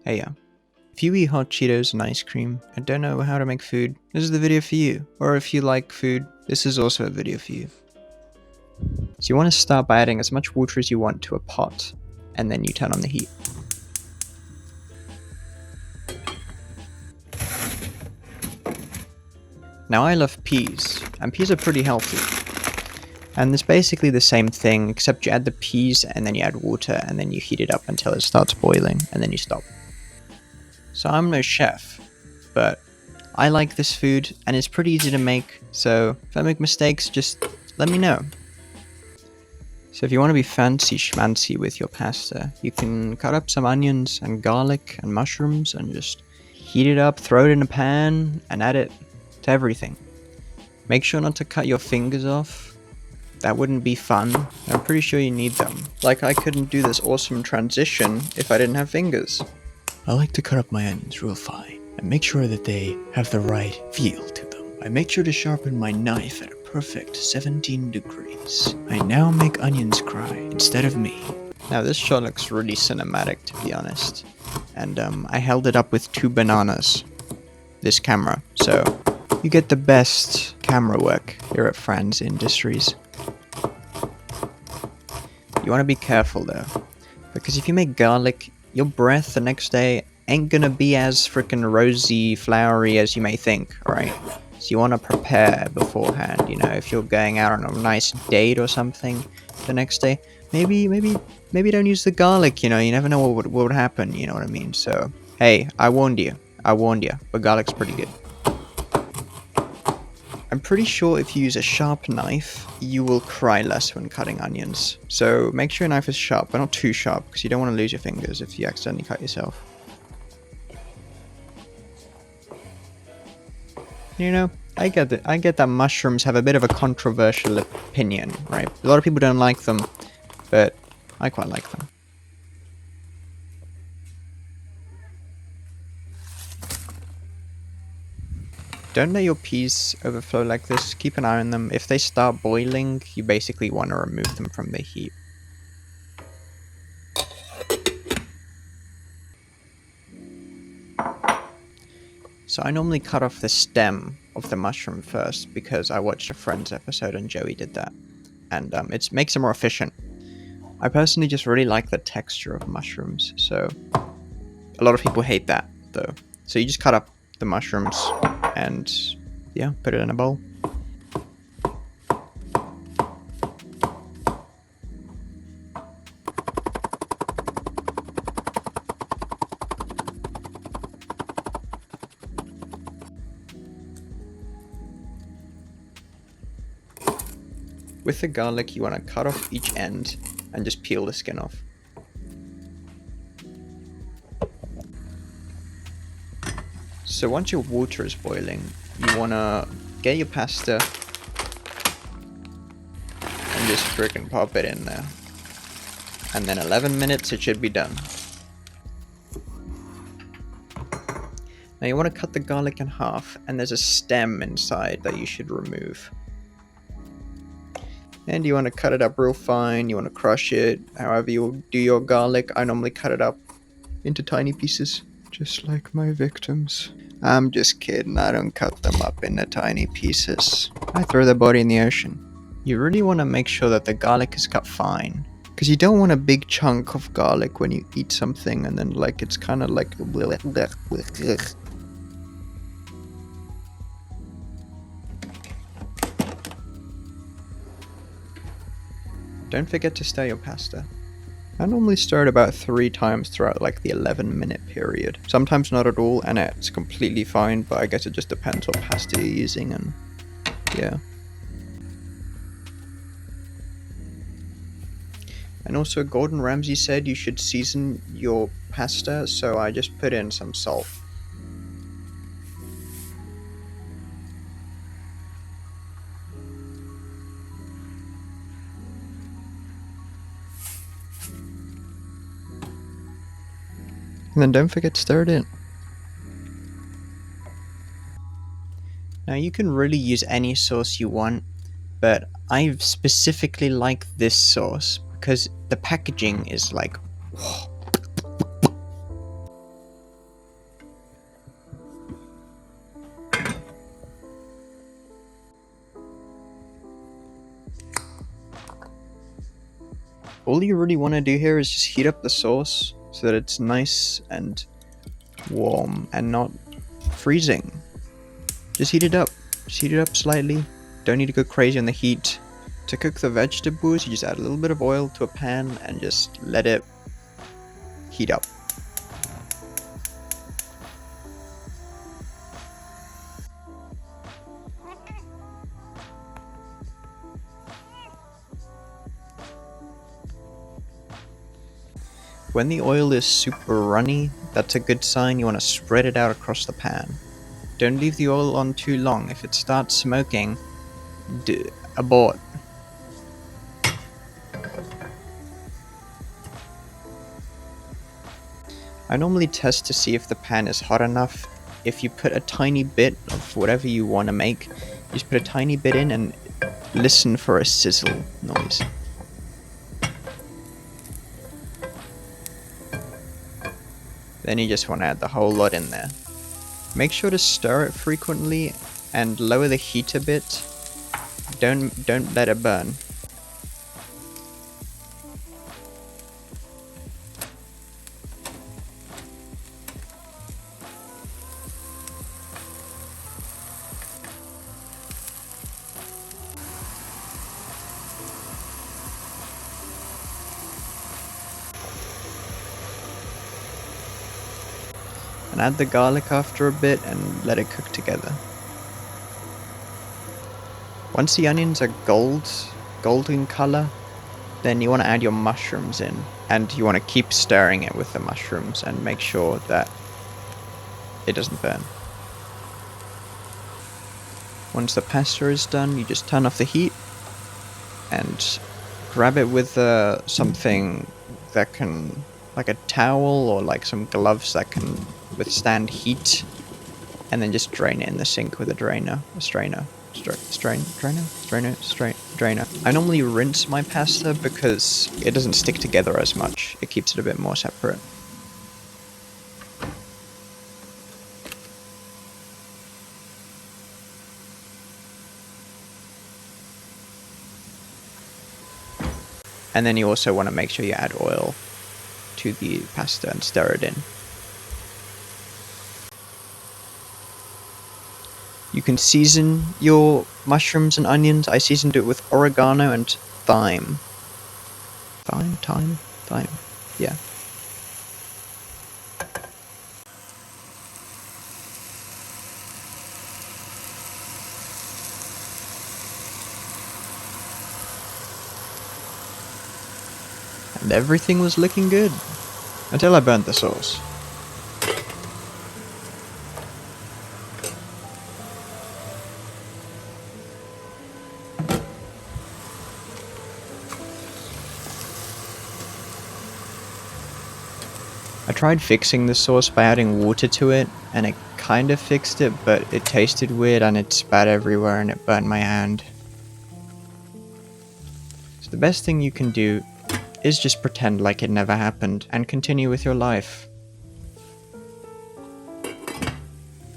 Hey if you eat hot Cheetos and ice cream and don't know how to make food, this is the video for you. Or if you like food, this is also a video for you. So you want to start by adding as much water as you want to a pot, and then you turn on the heat. Now I love peas, and peas are pretty healthy. And it's basically the same thing, except you add the peas and then you add water and then you heat it up until it starts boiling and then you stop. So I'm no chef, but I like this food and it's pretty easy to make, so if I make mistakes, just let me know. So if you want to be fancy schmancy with your pasta, you can cut up some onions and garlic and mushrooms and just heat it up, throw it in a pan, and add it to everything. Make sure not to cut your fingers off. That wouldn't be fun. I'm pretty sure you need them. Like I couldn't do this awesome transition if I didn't have fingers. I like to cut up my onions real fine and make sure that they have the right feel to them. I make sure to sharpen my knife at a perfect 17 degrees. I now make onions cry instead of me. Now this shot looks really cinematic, to be honest. And I held it up with 2 bananas. This camera. So you get the best camera work here at Franz Industries. You want to be careful though, because if you make garlic, your breath the next day ain't gonna be as freaking rosy, flowery as you may think, right? So you want to prepare beforehand, you know, if you're going out on a nice date or something the next day, maybe don't use the garlic, you know, you never know what would happen, you know what I mean? So, hey, I warned you, but garlic's pretty good. I'm pretty sure if you use a sharp knife, you will cry less when cutting onions. So make sure your knife is sharp, but not too sharp, because you don't want to lose your fingers if you accidentally cut yourself. You know, I get that mushrooms have a bit of a controversial opinion, right? A lot of people don't like them, but I quite like them. Don't let your peas overflow like this. Keep an eye on them. If they start boiling, you basically want to remove them from the heat. So I normally cut off the stem of the mushroom first because I watched a Friends episode and Joey did that. And it makes it more efficient. I personally just really like the texture of mushrooms, so a lot of people hate that though. So you just cut up the mushrooms and yeah, put it in a bowl. With the garlic, you want to cut off each end and just peel the skin off. So once your water is boiling, you want to get your pasta and just freaking pop it in there. And then 11 minutes it should be done. Now you want to cut the garlic in half, and there's a stem inside that you should remove. And you want to cut it up real fine, you want to crush it, however you do your garlic. I normally cut it up into tiny pieces, just like my victims. I'm just kidding, I don't cut them up into tiny pieces. I throw the body in the ocean. You really want to make sure that the garlic is cut fine, because you don't want a big chunk of garlic when you eat something and then like it's kind of like... Don't forget to stir your pasta. I normally stir it about 3 times throughout like the 11-minute period. Sometimes not at all, and it's completely fine, but I guess it just depends what pasta you're using, and yeah. And also Gordon Ramsay said you should season your pasta, so I just put in some salt. And then don't forget to stir it in. Now you can really use any sauce you want, but I specifically like this sauce because the packaging is like... all you really want to do here is just heat up the sauce so that it's nice and warm and not freezing. Just heat it up. Just heat it up slightly. Don't need to go crazy on the heat. To cook the vegetables, you just add a little bit of oil to a pan and just let it heat up. When the oil is super runny, that's a good sign. You want to spread it out across the pan. Don't leave the oil on too long. If it starts smoking, abort. I normally test to see if the pan is hot enough. If you put a tiny bit of whatever you want to make, you just put a tiny bit in and listen for a sizzle noise. Then you just want to add the whole lot in there. Make sure to stir it frequently and lower the heat a bit. Don't let it burn. And add the garlic after a bit and let it cook together. Once the onions are golden color, then you want to add your mushrooms in, and you want to keep stirring it with the mushrooms and make sure that it doesn't burn. Once the pasta is done, you just turn off the heat and grab it with something that can, like a towel or like some gloves that can withstand heat, and then just drain it in the sink with a strainer. I normally rinse my pasta because it doesn't stick together as much. It keeps it a bit more separate. And then you also want to make sure you add oil to the pasta and stir it in. You can season your mushrooms and onions. I seasoned it with oregano and thyme. Thyme? Yeah. And everything was looking good. Until I burnt the sauce. I tried fixing the sauce by adding water to it, and it kind of fixed it, but it tasted weird and it spat everywhere and it burnt my hand. So the best thing you can do is just pretend like it never happened and continue with your life.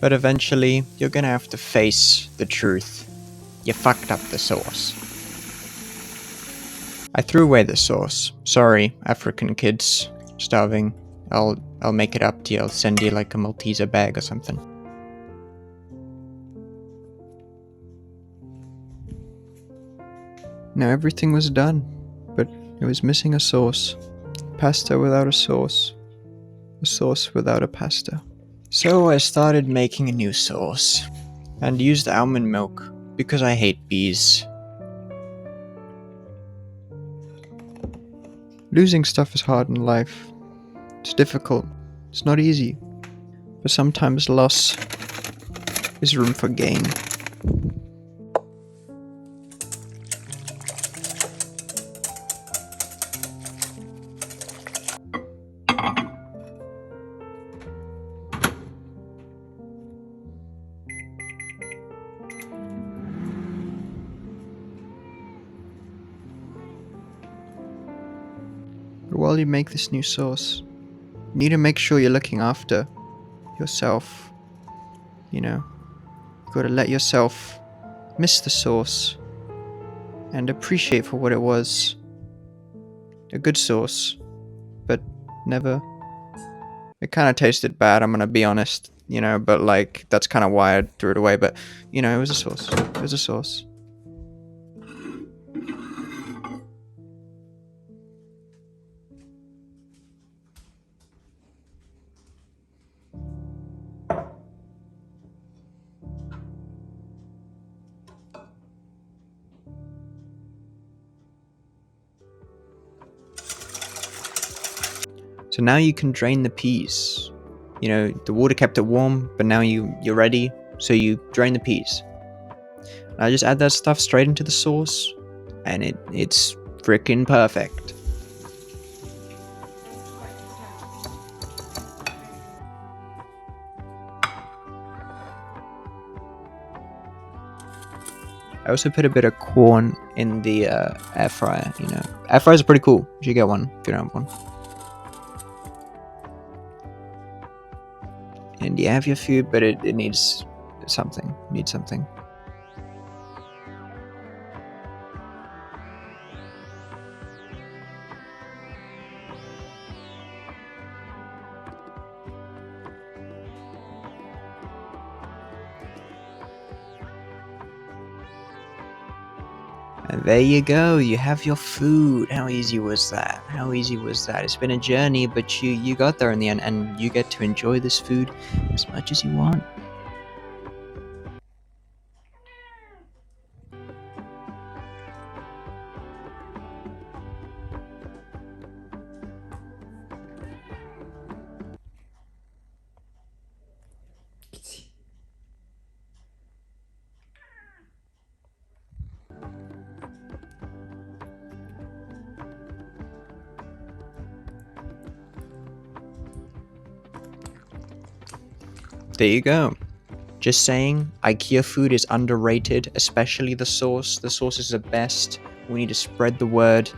But eventually, you're gonna have to face the truth. You fucked up the sauce. I threw away the sauce. Sorry, African kids. Starving. I'll make it up to you. I'll send you like a Malteser bag or something. Now everything was done, but it was missing a sauce. Pasta without a sauce. A sauce without a pasta. So I started making a new sauce, and used almond milk, because I hate bees. Losing stuff is hard in life. It's difficult. It's not easy. But sometimes loss is room for gain. But while you make this new sauce, you need to make sure you're looking after yourself. You know, you gotta let yourself miss the sauce and appreciate for what it was. a good sauce, but never. It kind of tasted bad, I'm gonna be honest, you know, but like, that's kind of why I threw it away, but, you know, it was a sauce. It was a sauce. So now you can drain the peas. You know, the water kept it warm, but now you're ready, so you drain the peas. I just add that stuff straight into the sauce, and it's freaking perfect. I also put a bit of corn in the air fryer, you know. Air fryers are pretty cool. You should get one if you don't have one. And you have your food, but it needs something. It needs something. And there you go, you have your food. How easy was that? How easy was that? It's been a journey, but you got there in the end, and you get to enjoy this food as much as you want. There you go. Just saying, IKEA food is underrated, especially the sauce. The sauce is the best. We need to spread the word.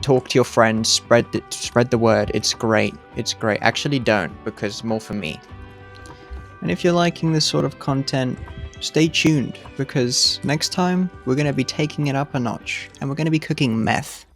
Talk to your friends. Spread the word. It's great. It's great. Actually, don't, because it's more for me. And if you're liking this sort of content, stay tuned, because next time we're going to be taking it up a notch, and we're going to be cooking meth.